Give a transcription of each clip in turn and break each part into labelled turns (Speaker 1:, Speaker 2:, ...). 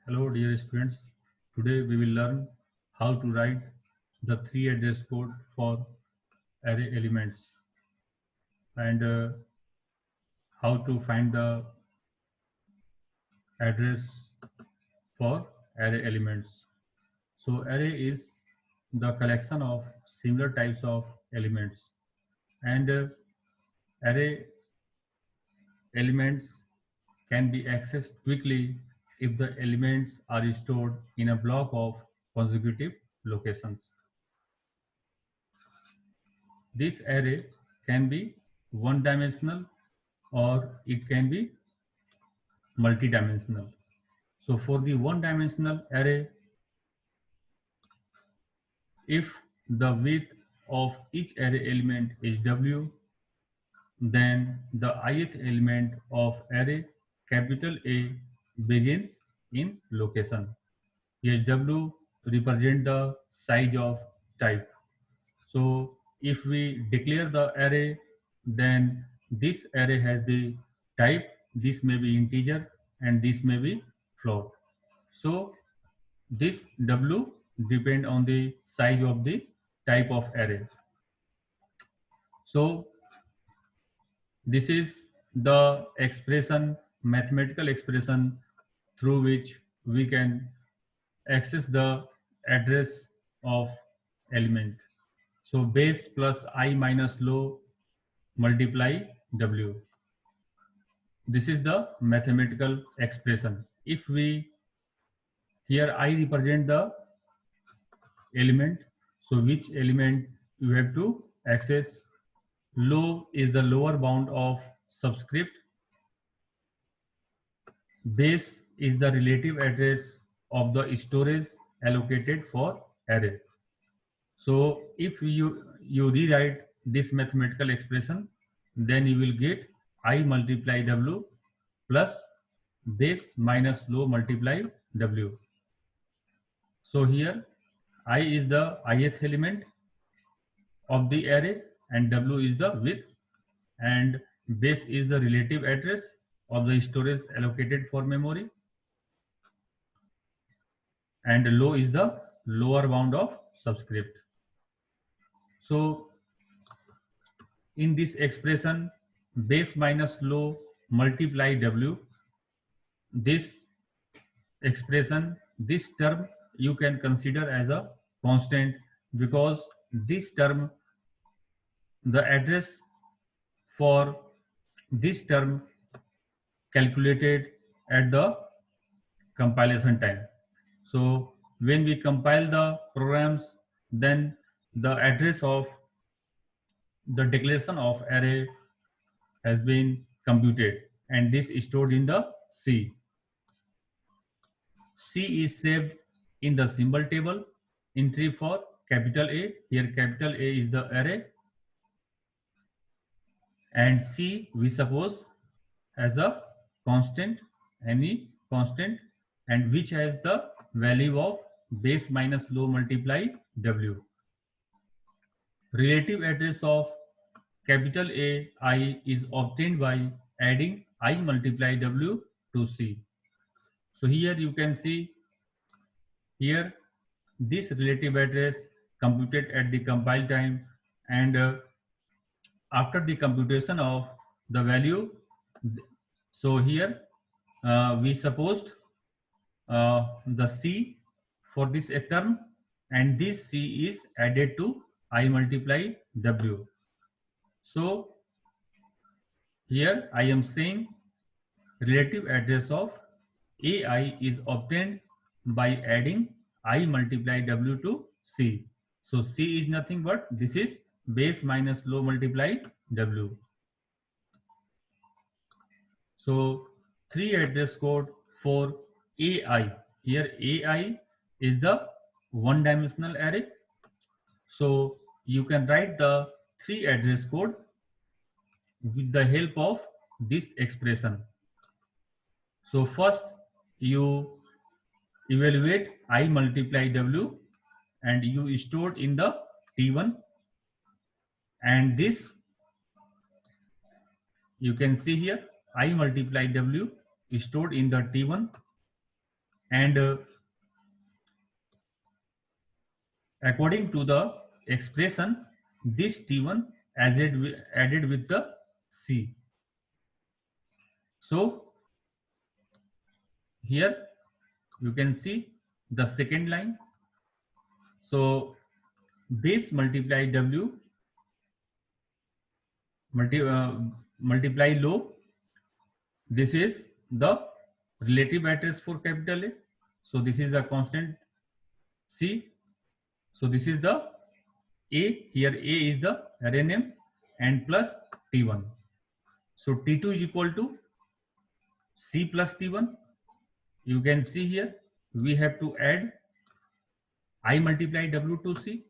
Speaker 1: Hello dear students, today we will learn how to write the three address code for array elements and how to find the address for array elements. So array is the collection of similar types of elements and array elements can be accessed quickly if the elements are stored in a block of consecutive locations. This array can be one-dimensional or it can be multi-dimensional. So for the one-dimensional array, if the width of each array element is W, then the ith element of array capital A begins in location. Here W represent the size of type. So if we declare the array, then this array has the type, this may be integer and this may be float. So this W depend on the size of the type of array. So this is the expression, mathematical expression through which we can access the address of element. So base plus I minus low multiply W. This is the mathematical expression. If we here I represent the element, so which element you have to access. Low is the lower bound of subscript. Base is the relative address of the storage allocated for array. So if you rewrite this mathematical expression, then you will get I multiply W plus base minus low multiply W. So here I is the ith element of the array and W is the width and base is the relative address of the storage allocated for memory and low is the lower bound of subscript. So in this expression base minus low multiply W, this expression, this term you can consider as a constant because this term, the address for this term calculated at the compilation time. So when we compile the programs, then the address of the declaration of array has been computed and this is stored in the C. C is saved in the symbol table entry for capital A. Here capital A is the array and C we suppose as a constant, any constant, and which has the value of base minus low multiply W. Relative address of capital A I is obtained by adding I multiply W to C. So here you can see here this relative address computed at the compile time and after the computation of the value, so here we supposed the C for this term and this C is added to I multiply W. So here I am saying relative address of AI is obtained by adding I multiply W to C. So C is nothing but this is base minus low multiply W. So three address code for AI. Here AI is the one-dimensional array. So you can write the three address code with the help of this expression. So first you evaluate I multiply W and you stored in the T1 and this you can see here I multiply W is stored in the T1 and according to the expression, this T1 added with the C. So here you can see the second line. So base multiply W multiply low. This is the relative address for capital A. So this is the constant C. So this is the A. Here A is the array name and plus T1. So T2 is equal to C plus T1. You can see here we have to add I multiply W to C.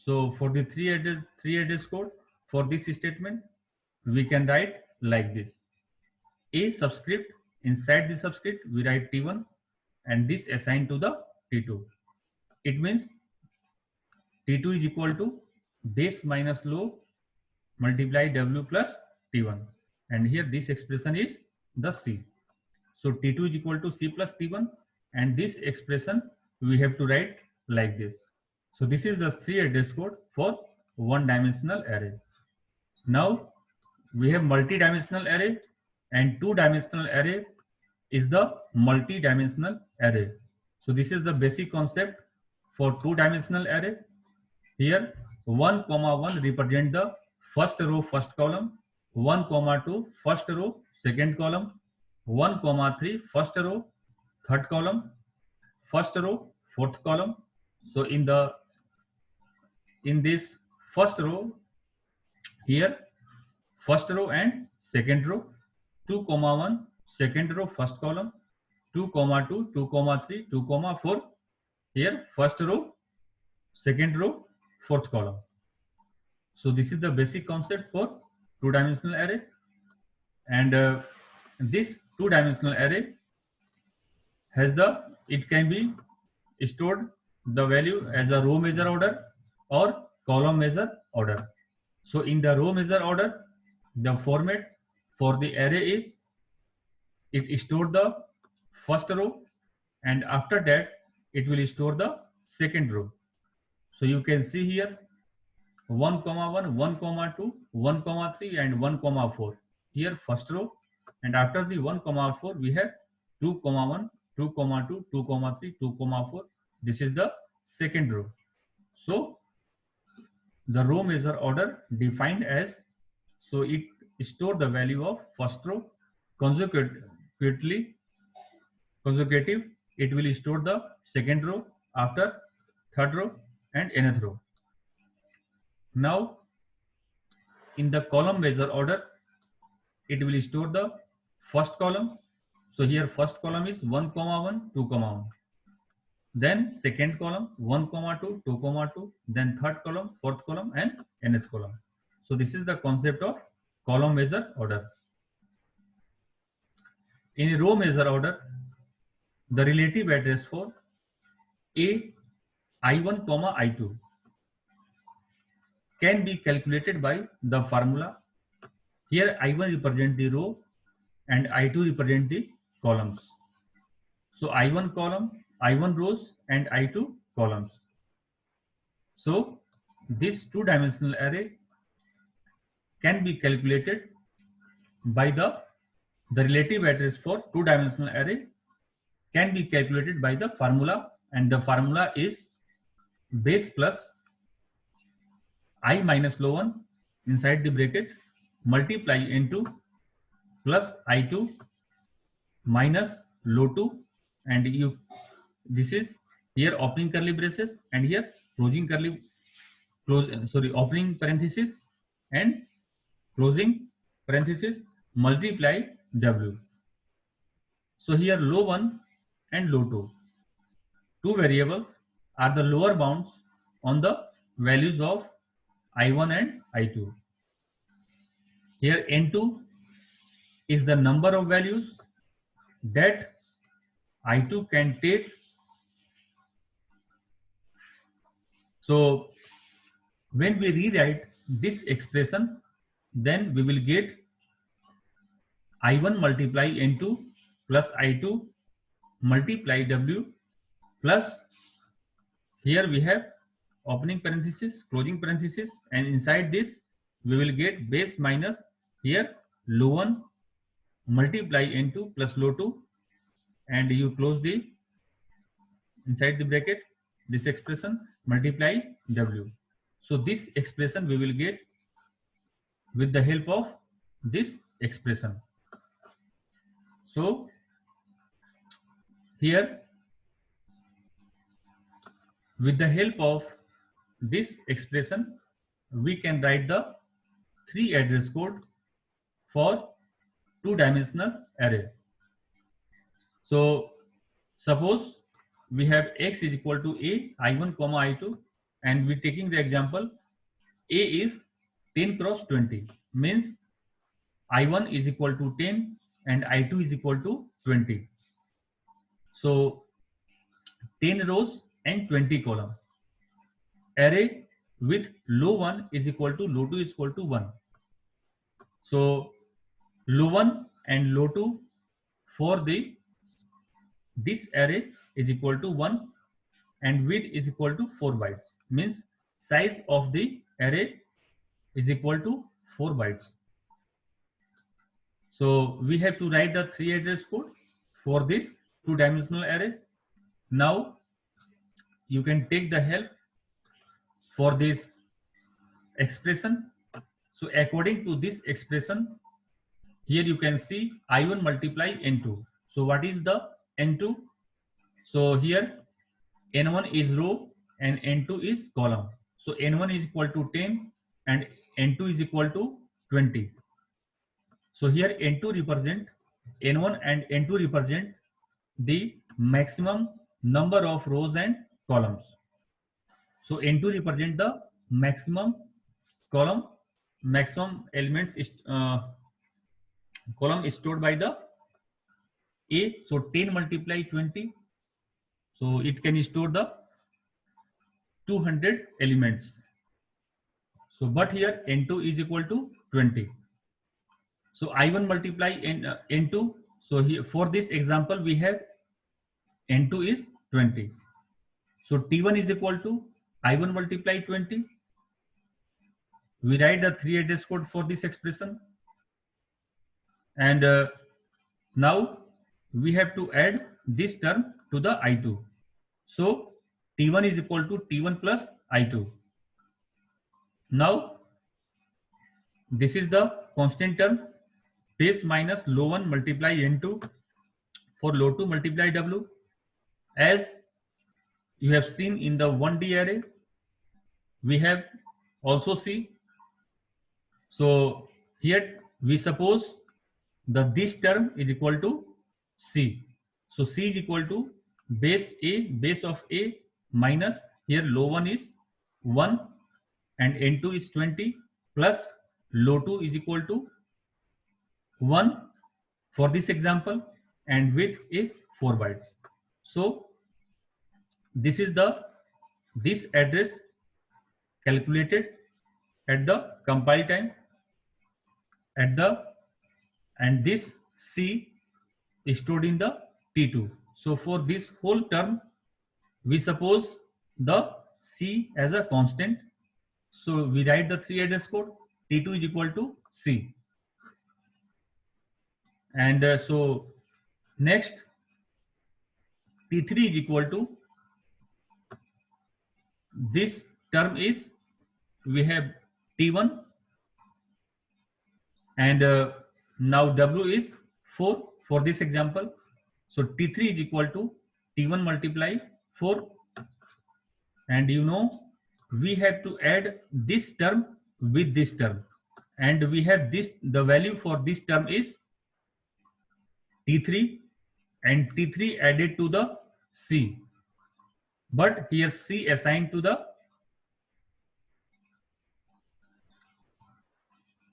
Speaker 1: So for the three address code for this statement, we can write like this. A subscript, inside the subscript we write T1 and this assigned to the T2. It means T2 is equal to base minus low multiply W plus T1, and here this expression is the C. So T2 is equal to C plus T1, and this expression we have to write like this. So this is the three address code for one-dimensional array. Now we have multi-dimensional array, and two-dimensional array is the multi-dimensional array. So this is the basic concept for two-dimensional array. Here 1, 1 represent the first row first column, 1, 2 first row second column, 1, 3 first row third column, first row fourth column. So in this first row, here first row and second row, 2, 1 second row first column, 2, 2, 2, 3, 2, 4, here first row second row fourth column. So this is the basic concept for two-dimensional array, and this two-dimensional array has it can be stored the value as a row measure order or column measure order. So in the row measure order, the format for the array is it stored the first row, and after that it will store the second row. So you can see here 1, 1, 1, 2, 1, 3 and 1, 4. Here first row, and after the 1, 4 we have 2, 1, 2, 2, 2, 3, 2, 4. This is the second row. So the row measure order defined as, so it store the value of first row consecutive, it will store the second row after third row and nth row. Now in the column measure order, it will store the first column. So here first column is 1, 1, 2, 1. Then second column 1, 2, 2, 2. Then third column, fourth column and nth column. So this is the concept of column measure order. In a row measure order, the relative address for A, I1, I2 can be calculated by the formula. Here I1 represent the row and I2 represent the columns. So I1 column, I1 rows and I2 columns. So this two-dimensional array can be calculated by the relative address for two-dimensional array can be calculated by the formula, and the formula is base plus I minus low 1 inside the bracket multiply into plus I2 minus low 2, and this is here opening curly braces and here closing opening parenthesis and closing parenthesis multiply W. So here low 1 and low 2 variables are the lower bounds on the values of I1 and I2. Here N2 is the number of values that I2 can take. So when we rewrite this expression, then we will get I1 multiply N2 plus I2 multiply W plus, here we have opening parenthesis, closing parenthesis, and inside this we will get base minus here low 1 multiply N2 plus low 2, and you close the inside the bracket this expression multiply W. So this expression we will get with the help of this expression. So here with the help of this expression we can write the 3 address code for 2-dimensional array. So suppose we have x is equal to a, I1 comma I2, and we taking the example a is 10 cross 20, means I1 is equal to 10 and I2 is equal to 20. So 10 rows and 20 column. Array with low 1 is equal to low 2 is equal to 1. So low 1 and low 2 for this array is equal to 1 and width is equal to 4 bytes, means size of the array is equal to 4 bytes. So we have to write the 3 address code for this 2-dimensional array. Now you can take the help for this expression. So according to this expression, here you can see I1 multiply N2. So what is the N2? So here N1 is row and N2 is column. So N1 is equal to 10 and N2 is equal to 20. So here N2 represent N1 and N2 represent the maximum number of rows and columns. So N2 represent the maximum column, maximum elements column is stored by the A. So 10 multiply 20. So it can store the 200 elements. So but here N2 is equal to 20. So I1 multiply N2. So here for this example we have N2 is 20. So T1 is equal to I1 multiply 20. We write the 3 address code for this expression. And now we have to add this term to the I2. So T1 is equal to T1 plus I2. Now this is the constant term, base minus low 1 multiply N2 for low 2 multiply W. As you have seen in the 1D array, we have also C. So here we suppose that this term is equal to C. So C is equal to base A, base of A minus here low 1 is 1 and N2 is 20 plus low 2 is equal to 1 for this example, and width is 4 bytes. So this is this address calculated at the compile time and this C is stored in the T2. So for this whole term we suppose the C as a constant. So we write the 3 address code, T2 is equal to C. And so next T3 is equal to this term is we have T1 and now W is 4 for this example. So T3 is equal to T1 multiply 4, and you know we have to add this term with this term, and we have this, the value for this term is T3 and T3 added to the C, but here C assigned to the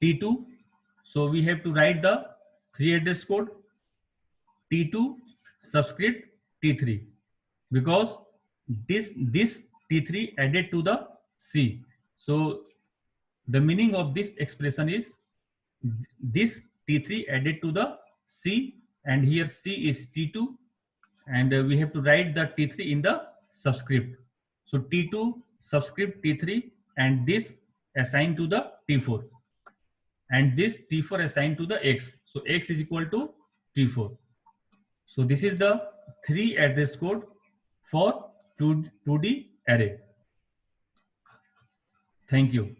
Speaker 1: T2. So we have to write the 3 address code T2 subscript T3 because this T3 added to the C. So the meaning of this expression is this T3 added to the C, and here C is T2 and we have to write the T3 in the subscript. So T2 subscript T3, and this assigned to the T4, and this T4 assigned to the X. So X is equal to T4. So this is the 3 address code for 2D array. Thank you.